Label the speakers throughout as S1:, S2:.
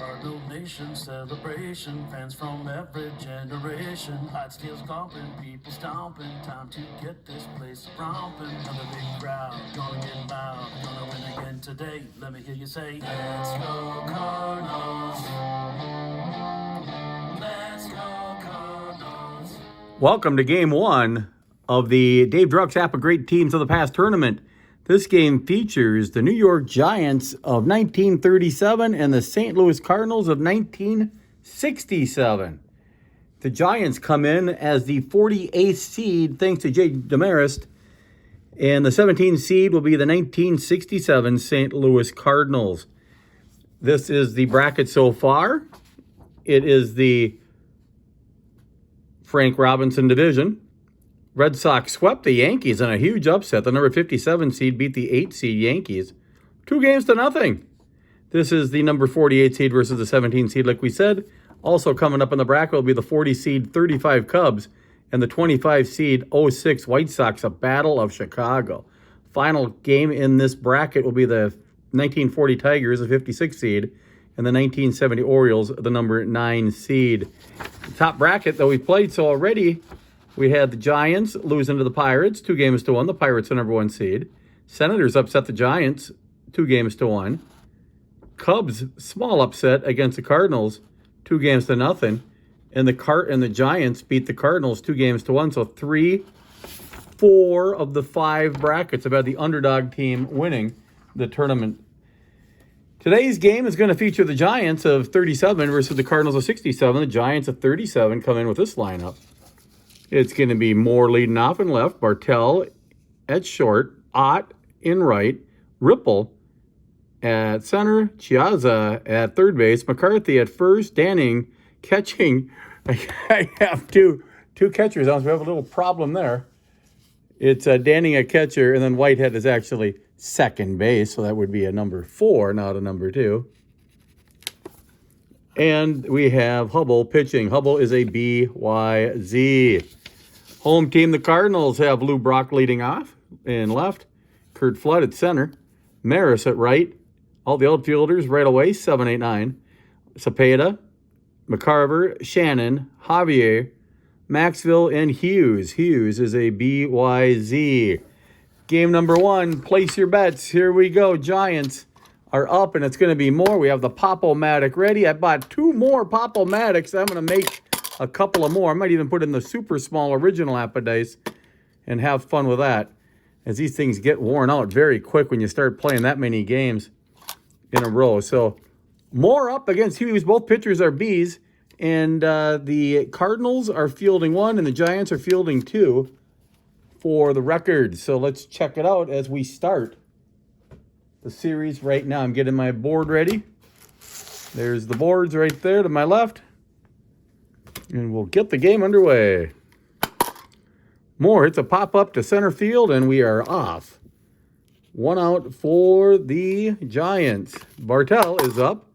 S1: Cardinal Nation celebration, fans from every generation. Clydesdale's stomping, people stomping. Time to get this place romping. Another big crowd, gonna get loud. Gonna win again today. Let me hear you say, let's go Cardinals. Let's go Cardinals.
S2: Welcome to Game 1 of the Dave Druck's APBA Great Teams of the Past tournament. This game features the New York Giants of 1937 and the St. Louis Cardinals of 1967. The Giants come in as the 48th seed thanks to Jay Demarest, and the 17th seed will be the 1967 St. Louis Cardinals. This is the bracket so far. It is the Frank Robinson division. Red Sox swept the Yankees in a huge upset. The number 57 seed beat the 8 seed Yankees 2-0. This is the number 48 seed versus the 17 seed, like we said. Also coming up in the bracket will be the 40 seed 35 Cubs and the 25 seed 06 White Sox, a battle of Chicago. Final game in this bracket will be the 1940 Tigers, the 56 seed, and the 1970 Orioles, the number 9 seed. The top bracket that we played, so already we had the Giants losing to the Pirates 2-1. The Pirates the number 1 seed. Senators upset the Giants 2-1. Cubs small upset against the Cardinals 2-0. And the Giants beat the Cardinals 2-1. So 4 of the 5 brackets have had the underdog team winning the tournament. Today's game is going to feature the Giants of 37 versus the Cardinals of 67. The Giants of 37 come in with this lineup. It's going to be Moore leading off in left, Bartell at short, Ott in right, Ripple at center, Chiazza at third base, McCarthy at first, Danning catching. I have two catchers. We have a little problem there. It's Danning a catcher, and then Whitehead is actually second base, so that would be a number 4, not a number 2. And we have Hubble pitching. Hubble is a BYZ. Home team, the Cardinals, have Lou Brock leading off in left, Kurt Flood at center, Maris at right, all the outfielders right away, 7, 8, 9, Cepeda, McCarver, Shannon, Javier, Maxville, and Hughes. Hughes is a BYZ. Game number 1, place your bets. Here we go. Giants are up, and it's going to be more. We have the Pop-O-Matic ready. I bought 2 more Pop-O-Matics. I'm going to make a couple of more. I might even put in the super small original APBA dice and have fun with that, as these things get worn out very quick when you start playing that many games in a row. So more up against Hughes. Both pitchers are Bs, and the Cardinals are fielding 1 and the Giants are fielding 2 for the record. So let's check it out as we start the series right now. I'm getting my board ready. There's the boards right there to my left. And we'll get the game underway. Moore hits a pop-up to center field, and we are off. 1 out for the Giants. Bartell is up.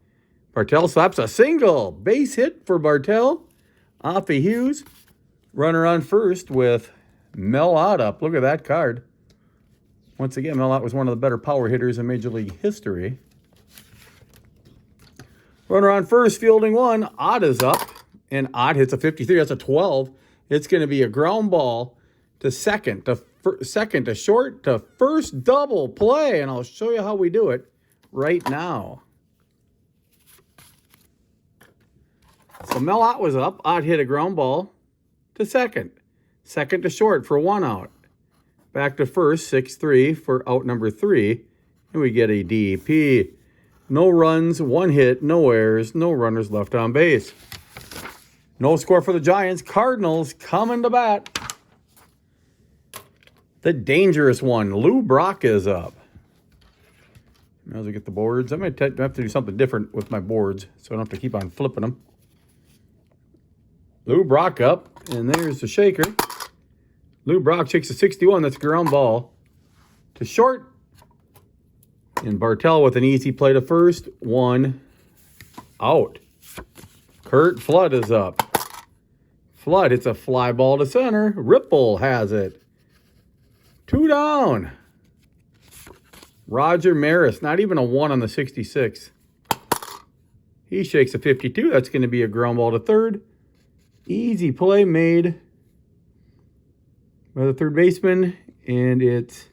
S2: Bartell slaps a single. Base hit for Bartell. Off of Hughes. Runner on first with Mel Ott up. Look at that card. Once again, Mel Ott was one of the better power hitters in Major League history. Runner on first, fielding 1. Ott is up. And Ott hits a 53. That's a 12. It's going to be a ground ball to second, to short, to first, double play. And I'll show you how we do it right now. So Mel Ott was up. Ott hit a ground ball to second. Second to short for 1 out. Back to first, 6-3 for out number 3. And we get a DP. No runs, 1 hit, no errors, no runners left on base. No score for the Giants. Cardinals coming to bat. The dangerous one, Lou Brock, is up. As I get the boards, I might have to do something different with my boards so I don't have to keep on flipping them. Lou Brock up, and there's the shaker. Lou Brock takes a 61. That's a ground ball to short. And Bartell with an easy play to first. 1 out. Kurt Flood is up. Flood hits a fly ball to center. Ripple has it. 2 down. Roger Maris, not even a 1 on the 66. He shakes a 52. That's going to be a ground ball to third. Easy play made by the third baseman. And it's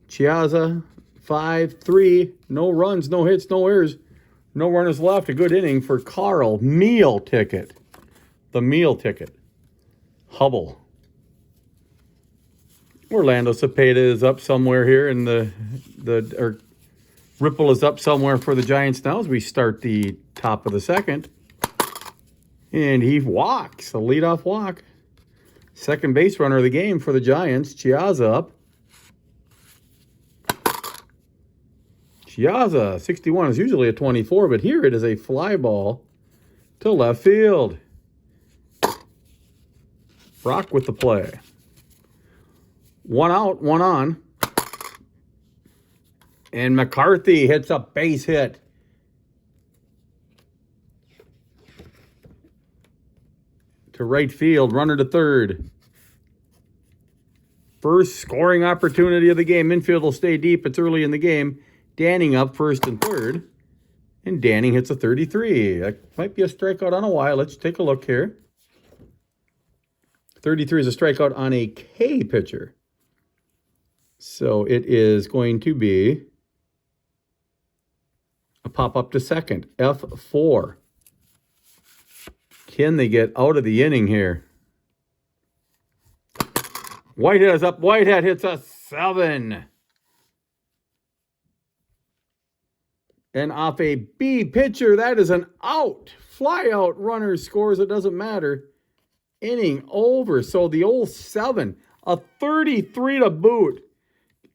S2: Chiazza, 5-3. No runs, no hits, no errors. No runners left. A good inning for Carl. Meal ticket. The meal ticket. Hubble. Orlando Cepeda is up somewhere here, and or Ripple is up somewhere for the Giants now as we start the top of the second. And he walks, a leadoff walk. Second base runner of the game for the Giants. Chiazza up. Chiazza, 61 is usually a 24, but here it is a fly ball to left field. Brock with the play. One out, one on. And McCarthy hits a base hit. To right field, runner to third. First scoring opportunity of the game. Infield will stay deep. It's early in the game. Danning up first and third. And Danning hits a 33. That might be a strikeout on a Y. Let's take a look here. 33 is a strikeout on a K pitcher. So it is going to be a pop up to second. F4. Can they get out of the inning here? Whitehead is up. Whitehead hits a 7. And off a B pitcher, that is an out. Fly out, runner scores. It doesn't matter. Inning over. So the old 7, a 33 to boot,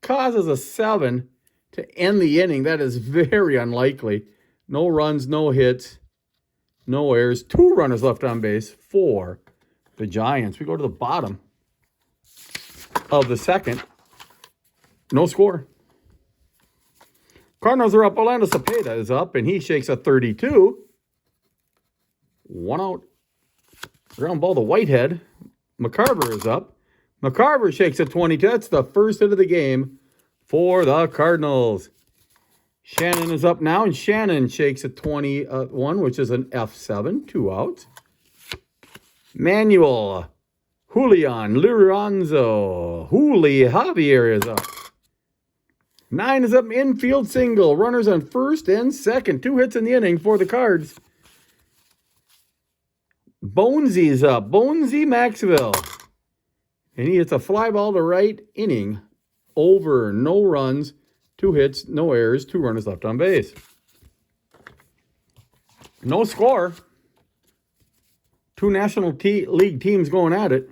S2: causes a 7 to end the inning. That is very unlikely. No runs, no hits, no errors. 2 runners left on base for the Giants. We go to the bottom of the second. No score. Cardinals are up. Orlando Cepeda is up, and he shakes a 32. 1 out. Ground ball to Whitehead. McCarver is up. McCarver shakes a 22. That's the first hit of the game for the Cardinals. Shannon is up now, and Shannon shakes a 21, which is an F7. 2 outs. Manuel. Julian Liranzo. Juli Javier is up. 9 is up, infield single. Runners on first and second. 2 hits in the inning for the Cards. Bonesy's up. Bonesy Maxwell. And he hits a fly ball to right. Inning over. No runs. 2 hits. No errors. 2 runners left on base. No score. 2 National League teams going at it.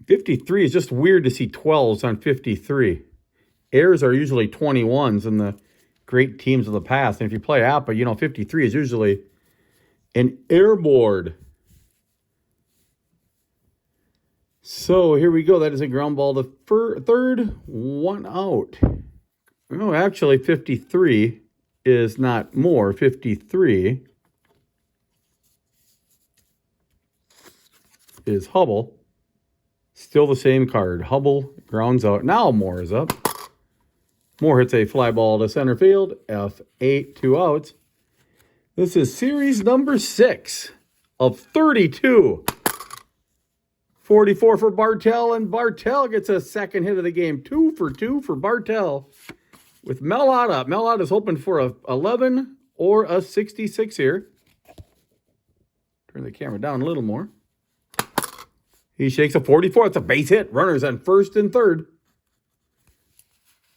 S2: 53 is just weird to see 12s on 53. Errors are usually 21s in the great teams of the past. And if you play APBA, 53 is usually an air board. So here we go. That is a ground ball to third. 1 out. Oh, actually, 53 is not more. 53 is Hubble. Still the same card. Hubble grounds out. Now Moore is up. Moore hits a fly ball to center field. F8, 2 outs. This is series number 6 of 32. 44 for Bartell, and Bartell gets a second hit of the game. 2 for 2 for Bartell. With Mel up. Mel is hoping for a 11 or a 66 here. Turn the camera down a little more. He shakes a 44. It's a base hit. Runners on first and third.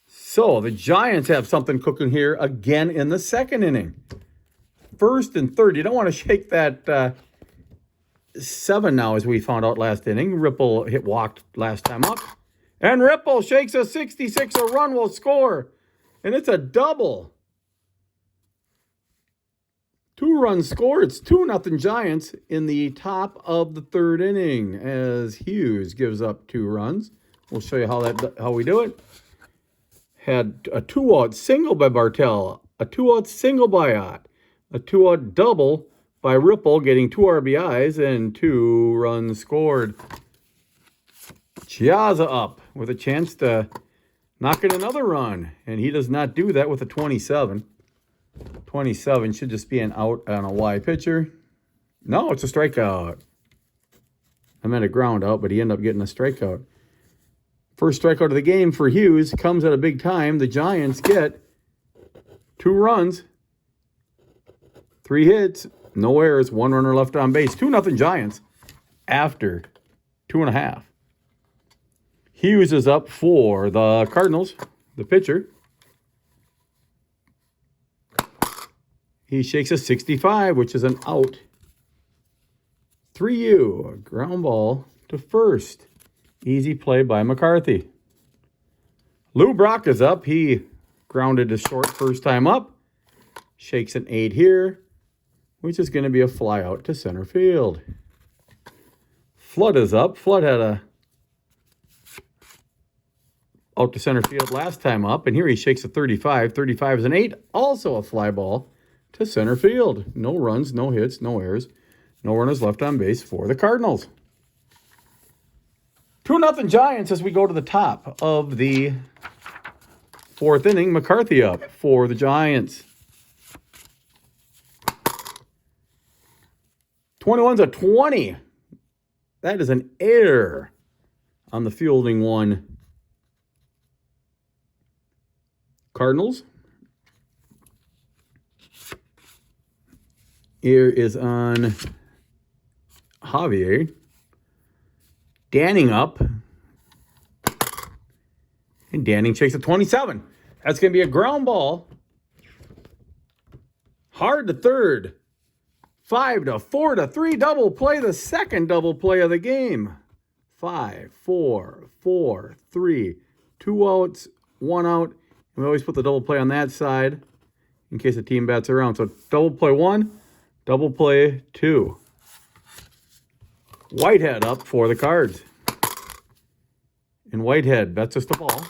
S2: So the Giants have something cooking here again in the second inning. First and third. You don't want to shake that 7 now, as we found out last inning. Ripple walked last time up. And Ripple shakes a 66. A run will score. And it's a double. 2 runs scored. It's 2-0 Giants in the top of the third inning as Hughes gives up 2 runs. We'll show you how we do it. Had a 2-out single by Bartell, a 2-out single by Ott, a 2-out double by Ripple, getting 2 RBIs and 2 runs scored. Chiazza up with a chance to knock in another run, and he does not do that with a 27. 27 should just be an out on a Y pitcher. No, it's a strikeout. I meant a ground out, but he ended up getting a strikeout. First strikeout of the game for Hughes comes at a big time. The Giants get 2 runs, 3 hits, no errors, 1 runner left on base. 2-0 Giants after 2.5. Hughes is up for the Cardinals, the pitcher. He shakes a 65, which is an out. 3-U, a ground ball to first. Easy play by McCarthy. Lou Brock is up. He grounded to short first time up. Shakes an 8 here, which is going to be a fly out to center field. Flood is up. Flood had a out to center field last time up, and here he shakes a 35. 35 is an 8, also a fly ball to center field. No runs, no hits, no errors. No runners left on base for the Cardinals. 2-0 Giants as we go to the top of the 4th inning. McCarthy up for the Giants. 21's a 20. That is an error on the fielding one. Cardinals. Here is on Javier. Danning up. And Danning shakes a 27. That's going to be a ground ball. Hard to third. 5-4-3 double play. The second double play of the game. 5, 4, 4, 3. 2 outs, 1 out. And we always put the double play on that side in case the team bats around. So double play 1, double play 2. Whitehead up for the Cards. And Whitehead, that's just a ball.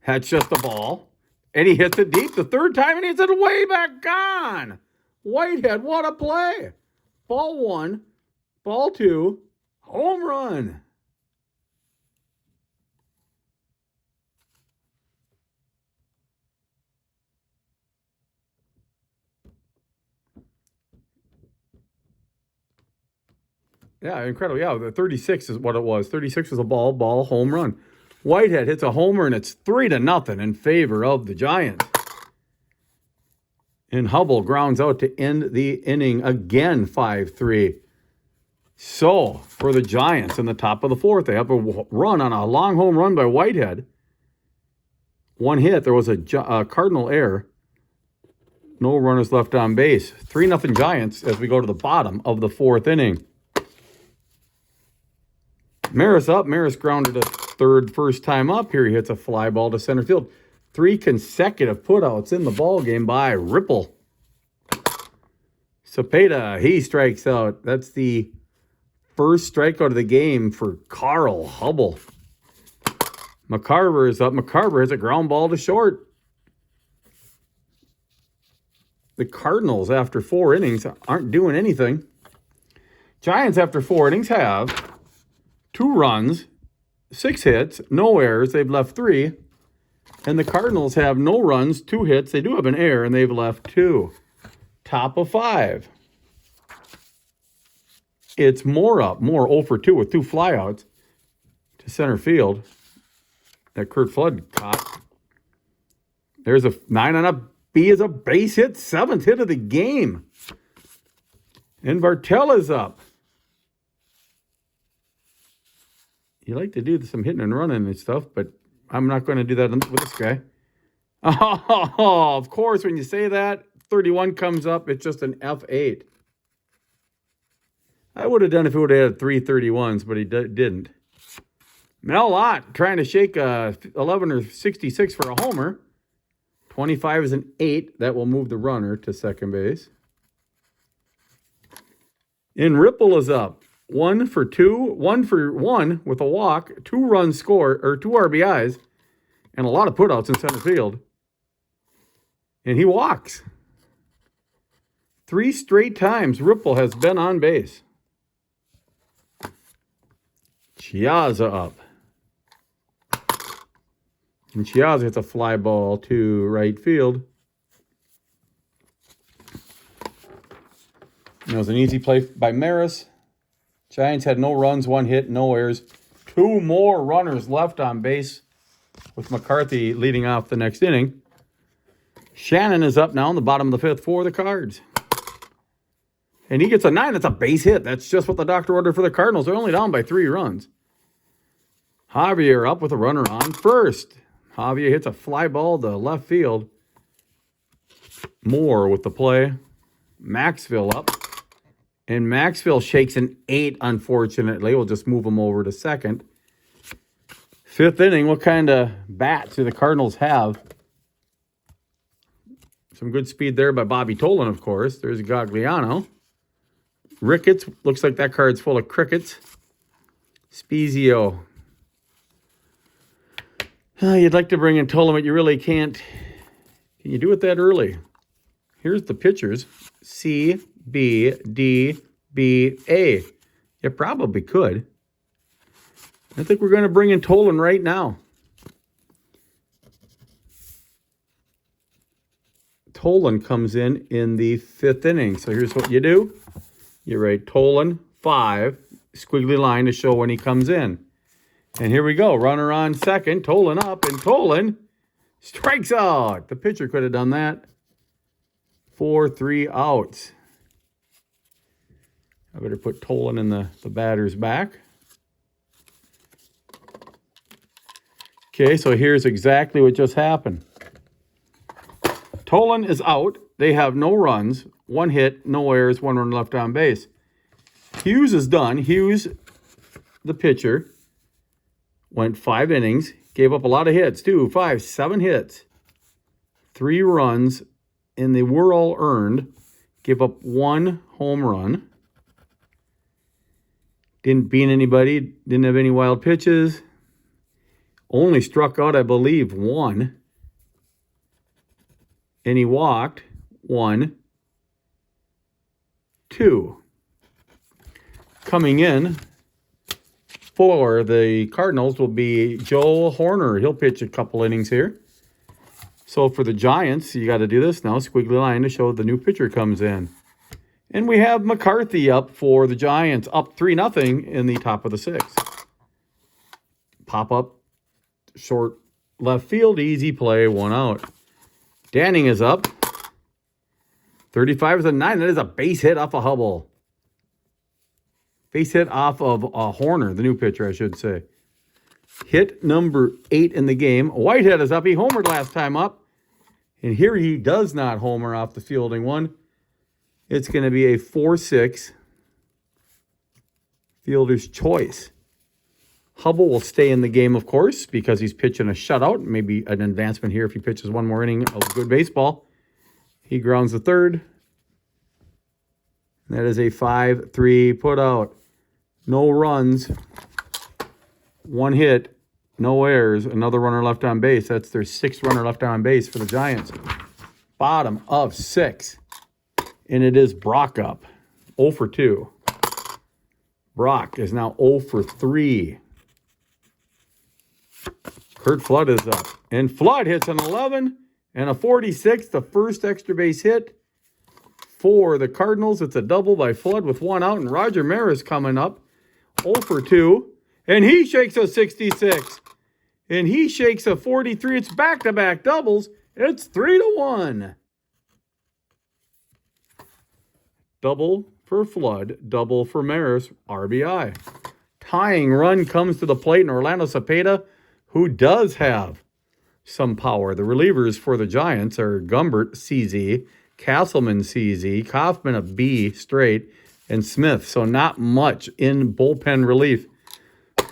S2: That's just a ball. And he hits it deep the 3rd time, and he hits it way back on. Whitehead, what a play. Ball 1, ball 2, home run. Yeah, incredible. Yeah, the 36 is what it was. 36 was a ball, home run. Whitehead hits a homer, and it's 3-0 in favor of the Giants. And Hubble grounds out to end the inning again, 5-3. So, for the Giants in the top of the 4th, they have a run on a long home run by Whitehead. 1 hit. There was a Cardinal error. No runners left on base. 3-0 Giants as we go to the bottom of the 4th inning. Maris up. Maris grounded to third first time up. Here he hits a fly ball to center field. 3 consecutive putouts in the ball game by Ripple. Cepeda, he strikes out. That's the first strikeout of the game for Carl Hubble. McCarver is up. McCarver has a ground ball to short. The Cardinals, after 4 innings, aren't doing anything. Giants, after 4 innings, have 2 runs, 6 hits, no errors. They've left 3. And the Cardinals have no runs, 2 hits. They do have an error, and they've left 2. Top of 5. It's Moore up. Moore 0 for 2 with 2 flyouts to center field that Kurt Flood caught. There's a 9 on a B is a base hit, 7th hit of the game. And Vartel is up. You like to do some hitting and running and stuff, but I'm not going to do that with this guy. Oh, of course, when you say that, 31 comes up. It's just an F8. I would have done if he would have had 3 31s, but he didn't. Mel Lott trying to shake a 11 or 66 for a homer. 25 is an 8. That will move the runner to second base. And Ripple is up. 1 for 2, 1 for 1 with a walk, 2 runs scored, or 2 RBIs, and a lot of putouts in center field. And he walks. 3 straight times Ripple has been on base. Chiazza up. And Chiazza hits a fly ball to right field. It was an easy play by Maris. Giants had no runs, 1 hit, no errors. 2 more runners left on base with McCarthy leading off the next inning. Shannon is up now in the bottom of the 5th for the Cards. And he gets a 9. That's a base hit. That's just what the doctor ordered for the Cardinals. They're only down by 3 runs. Javier up with a runner on first. Javier hits a fly ball to left field. Moore with the play. Maxville up. And Maxville shakes an 8, unfortunately. We'll just move him over to second. 5th inning, what kind of bats do the Cardinals have? Some good speed there by Bobby Tolan, of course. There's Gagliano. Ricketts, looks like that card's full of crickets. Spezio. You'd like to bring in Tolan, but you really can't. Can you do it that early? Here's the pitchers. C, B, D, B, A. You probably could. I think we're going to bring in Tolan right now. Tolan comes in the 5th inning. So here's what you do. You write Tolan 5, squiggly line to show when he comes in. And here we go. Runner on second. Tolan up, and Tolan strikes out. The pitcher could have done that. 4-3 outs. I better put Tolan in the batter's back. Okay, so here's exactly what just happened. Tolan is out. They have no runs, 1 hit, no errors, 1 run left on base. Hughes is done. Hughes, the pitcher, went 5 innings, gave up a lot of hits, 2, 5, 7 hits, 3 runs, and they were all earned. Gave up 1 home run. Didn't beat anybody, didn't have any wild pitches. Only struck out, I believe, 1. And he walked 1, 2. Coming in for the Cardinals will be Joe Horner. He'll pitch a couple innings here. So for the Giants, you got to do this now. Squiggly line to show the new pitcher comes in. And we have McCarthy up for the Giants, up 3-0 in the top of the 6th. Pop up, short left field, easy play, 1 out. Danning is up. 35 is a 9. That is a base hit off of Hubble. Base hit off of Horner, the new pitcher, I should say. Hit number 8 in the game. Whitehead is up. He homered last time up. And here he does not homer off the fielding one. It's going to be a 4-6 fielder's choice. Hubble will stay in the game, of course, because he's pitching a shutout. Maybe an advancement here if he pitches 1 more inning of good baseball. He grounds the 3rd. That is a 5-3 put out. No runs. 1 hit. No errors. Another runner left on base. That's their 6th runner left on base for the Giants. Bottom of 6. And it is Brock up. 0 for 2. Brock is now 0 for 3. Kurt Flood is up. And Flood hits an 11 and a 46, the first extra base hit for the Cardinals. It's a double by Flood with 1 out. And Roger Maris coming up. 0 for 2. And he shakes a 66. And he shakes a 43. It's back-to-back doubles. It's 3-1. Double for Flood, double for Maris, RBI. Tying run comes to the plate, and Orlando Cepeda, who does have some power. The relievers for the Giants are Gumbert, CZ, Castleman, CZ, Kaufman, a B straight, and Smith. So not much in bullpen relief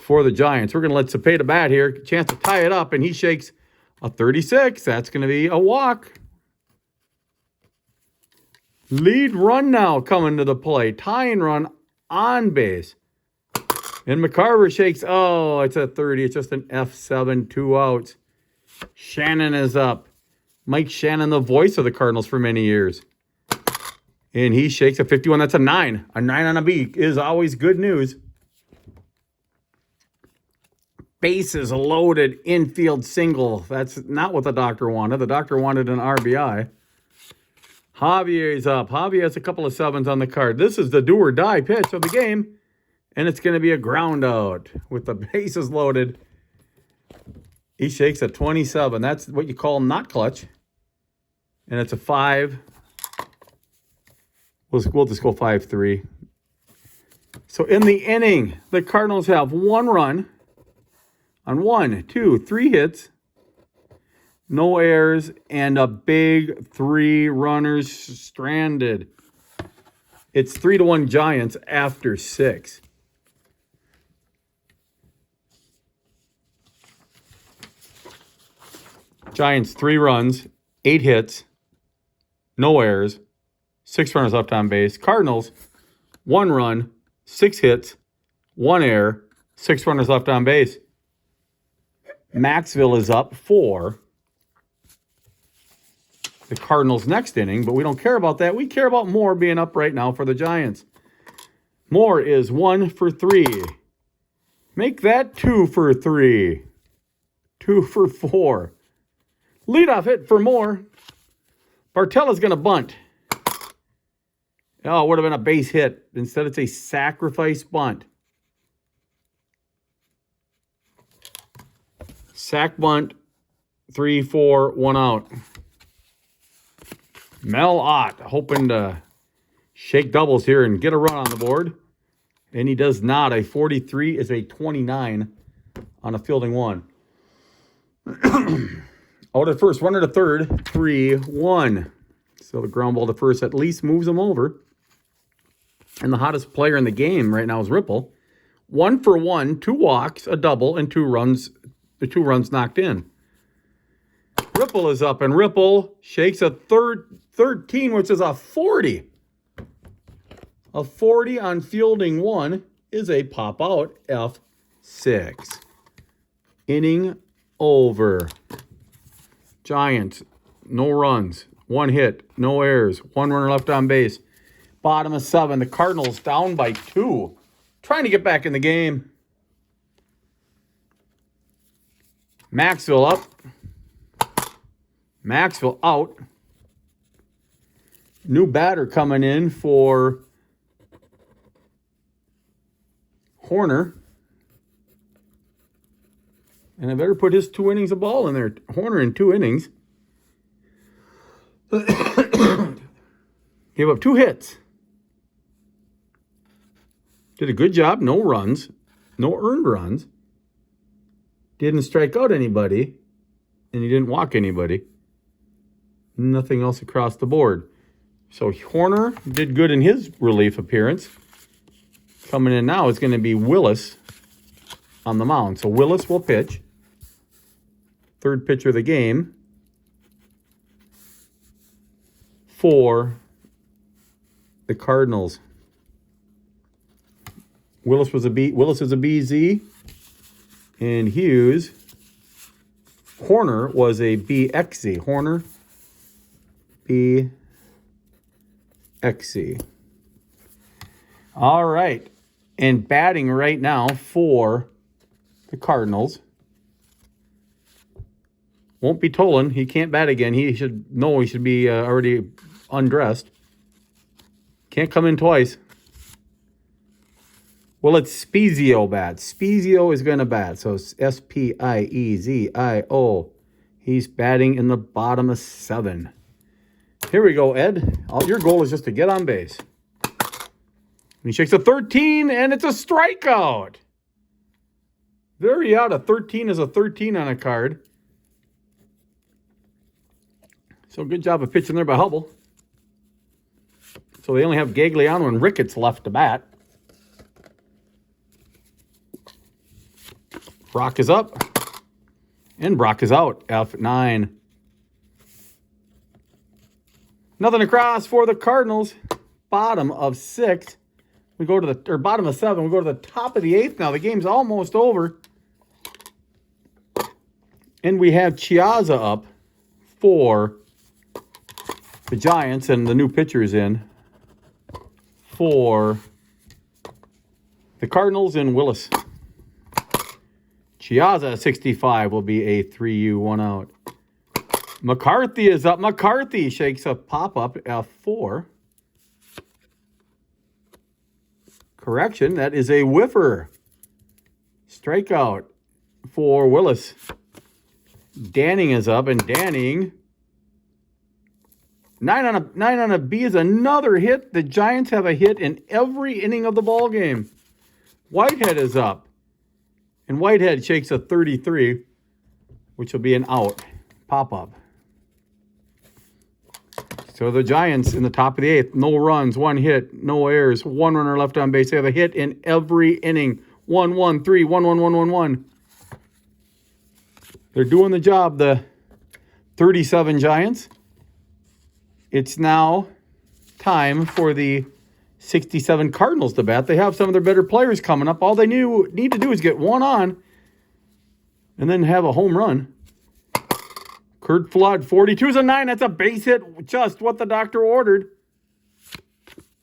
S2: for the Giants. We're going to let Cepeda bat here. Chance to tie it up, and he shakes a 36. That's going to be a walk. Lead run now coming to the plate. Tying run on base. And McCarver shakes. Oh, it's a 30. It's just an F7, 2 outs. Shannon is up. Mike Shannon, the voice of the Cardinals for many years. And he shakes a 51. That's a 9. A 9 on a B is always good news. Bases loaded, infield single. That's not what the doctor wanted. The doctor wanted an RBI. Javier's up. Javier has a couple of 7s on the card. This is the do or die pitch of the game. And it's going to be a ground out with the bases loaded. He shakes a 27. That's what you call not clutch. And it's a 5. We'll just go 5-3. So in the inning, the Cardinals have 1 run on 1, 2, 3 hits. No errors, and a big 3 runners stranded. It's 3-1 Giants after 6. Giants 3 runs, 8 hits, no errors, 6 runners left on base. Cardinals 1 run, 6 hits, 1 error, 6 runners left on base. Maxville is up for the Cardinals next inning, but we don't care about that. We care about Moore being up right now for the Giants. Moore is 1 for 3. Make that 2 for 3. 2 for 4. Leadoff hit for Moore. Bartella's going to bunt. Oh, it would have been a base hit. Instead, it's a sacrifice bunt. Sack bunt. 3, 4, 1 out. Mel Ott hoping to shake doubles here and get a run on the board. And he does not. A 43 is a 29 on a fielding 1. Out at first, runner to third, 3-1. So the ground ball to first at least moves him over. And the hottest player in the game right now is Ripple. 1 for 1, 2 walks, a double, and 2 runs. The 2 runs knocked in. Ripple is up, and Ripple shakes a 13, which is a 40. A 40 on fielding 1 is a pop out F6. Inning over. Giants, no runs, 1 hit, no errors, 1 runner left on base. Bottom of 7. The Cardinals down by 2. Trying to get back in the game. Maxville up. Maxville out. New batter coming in for Horner. And I better put his 2 innings of ball in there. Horner in 2 innings. Gave up 2 hits. Did a good job. No runs. No earned runs. Didn't strike out anybody. And he didn't walk anybody. Nothing else across the board. So Horner did good in his relief appearance. Coming in now is going to be Willis on the mound. So Willis will pitch. Third pitcher of the game for the Cardinals. Willis is a BZ, and Hughes. Horner was a BXZ. Horner, BXZ. All right. And batting right now for the Cardinals. Won't be Tolan. He can't bat again. He should be already undressed. Can't come in twice. Well, it's Spezio bats. Spezio is going to bat. So Spiezio. He's batting in the bottom of 7. Here we go, Ed. Your goal is just to get on base. And he shakes a 13, and it's a strikeout. There you are. A 13 is a 13 on a card. So good job of pitching there by Hubble. So they only have Gagliano and Ricketts left to bat. Brock is up. And Brock is out. F9. Nothing across for the Cardinals. Bottom of 6. We go to the bottom of 7. We go to the top of the 8th now. The game's almost over. And we have Chiazza up for the Giants, and the new pitcher is in for the Cardinals and Willis. Chiazza 65 will be a 3U 1 out. McCarthy is up. McCarthy shakes a pop-up F4. Correction, that is a whiffer. Strikeout for Willis. Danning is up, and Danning, 9 on a B is another hit. The Giants have a hit in every inning of the ball game. Whitehead is up, and Whitehead shakes a 33, which will be an out. Pop-up. So the Giants in the top of the 8th, no runs, 1 hit, no errors, 1 runner left on base. They have a hit in every inning. 1-1-3, 1-1-1-1-1. They're doing the job, the 37 Giants. It's now time for the 67 Cardinals to bat. They have some of their better players coming up. All they need to do is get 1 on and then have a home run. Kurt Flood, 42 is a 9. That's a base hit, just what the doctor ordered.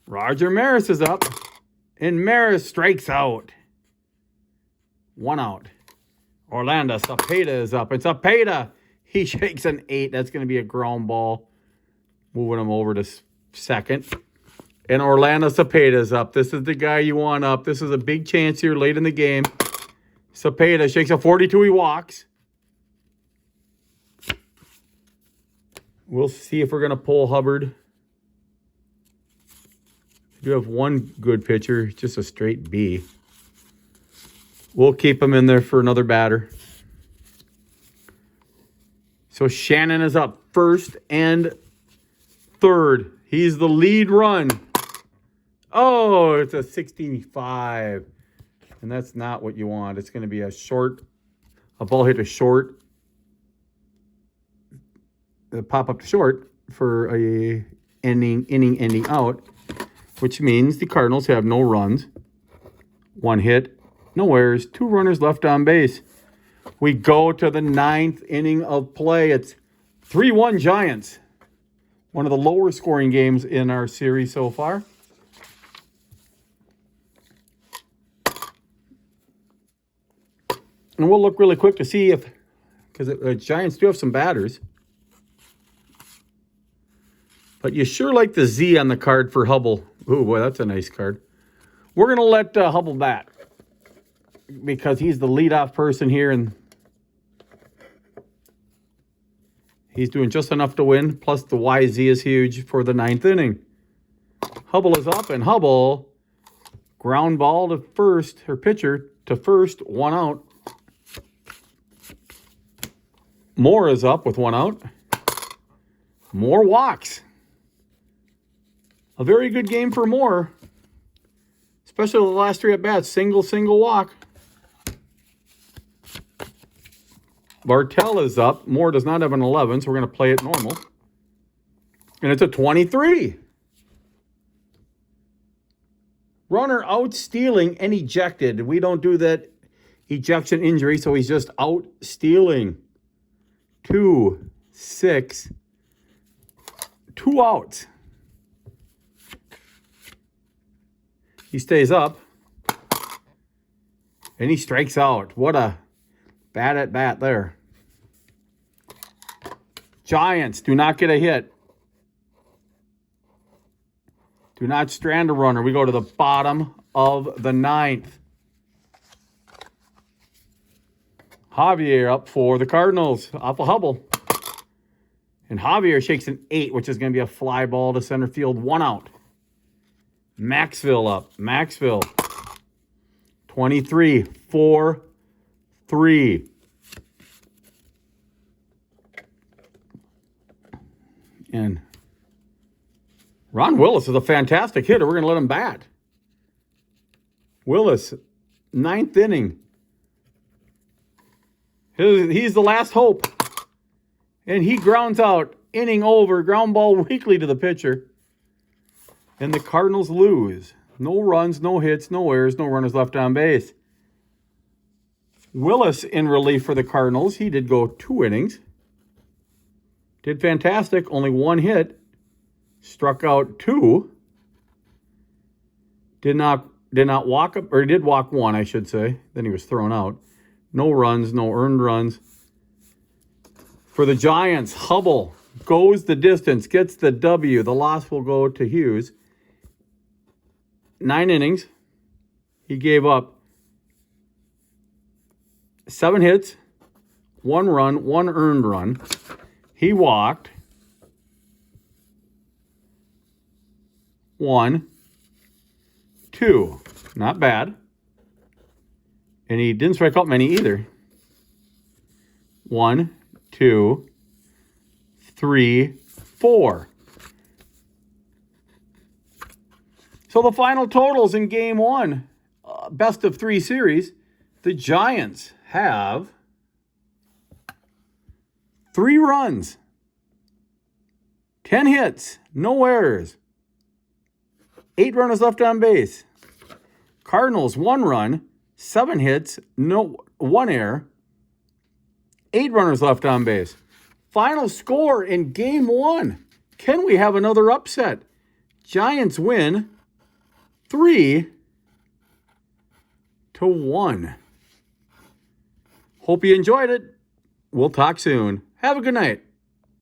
S2: Roger Maris is up, and Maris strikes out. 1 out. Orlando Cepeda is up, and Cepeda, he shakes an 8. That's going to be a ground ball. Moving him over to second. And Orlando Cepeda is up. This is the guy you want up. This is a big chance here late in the game. Cepeda shakes a 42. He walks. We'll see if we're going to pull Hubbard. We do have one good pitcher, just a straight B. We'll keep him in there for another batter. So Shannon is up first and third. He's the lead run. Oh, it's a 65. And that's not what you want. It's going to be a ball hit to short. Pop up to short for a inning ending out, which means the Cardinals have no runs, 1 hit, no errors, 2 runners left on base. We go to the 9th inning of play. It's 3-1 Giants. One of the lower scoring games in our series so far. And we'll look really quick to see if, because the Giants do have some batters. But you sure like the Z on the card for Hubble. Ooh, boy, that's a nice card. We're going to let Hubble bat because he's the leadoff person here, and he's doing just enough to win. Plus, the YZ is huge for the 9th inning. Hubble is up, and Hubble, ground ball to first, or pitcher to first, 1 out. Moore is up with 1 out. Moore walks. A very good game for Moore, especially the last 3 at-bats. Single walk. Bartell is up. Moore does not have an 11, so we're going to play it normal. And it's a 23. Runner out stealing and ejected. We don't do that ejection injury, so he's just out stealing. 2, 6, 2 outs. He stays up, and he strikes out. What a bad at bat there. Giants do not get a hit. Do not strand a runner. We go to the bottom of the 9th. Javier up for the Cardinals off of Hubble. And Javier shakes an 8, which is going to be a fly ball to center field. 1 out. Maxville up. Maxville. 23, 4, 3. And Ron Willis is a fantastic hitter. We're going to let him bat. Willis, 9th inning. He's the last hope. And he grounds out, inning over, ground ball weakly to the pitcher. And the Cardinals lose. No runs, no hits, no errors, no runners left on base. Willis in relief for the Cardinals. He did go 2 innings. Did fantastic. Only 1 hit. Struck out 2. Did not walk up, or did walk 1, I should say. Then he was thrown out. No runs, no earned runs. For the Giants, Hubble goes the distance, gets the W. The loss will go to Hughes. 9 innings. He gave up 7 hits, 1 run, 1 earned run. He walked 1, 2. Not bad. And he didn't strike out many either. 1, 2, 3, 4. So the final totals in game 1, best of 3 series, the Giants have 3 runs, 10 hits, no errors, 8 runners left on base. Cardinals 1 run, 7 hits, 1 error, 8 runners left on base. Final score in game 1. Can we have another upset? Giants win 3-1. Hope you enjoyed it. We'll talk soon. Have a good night.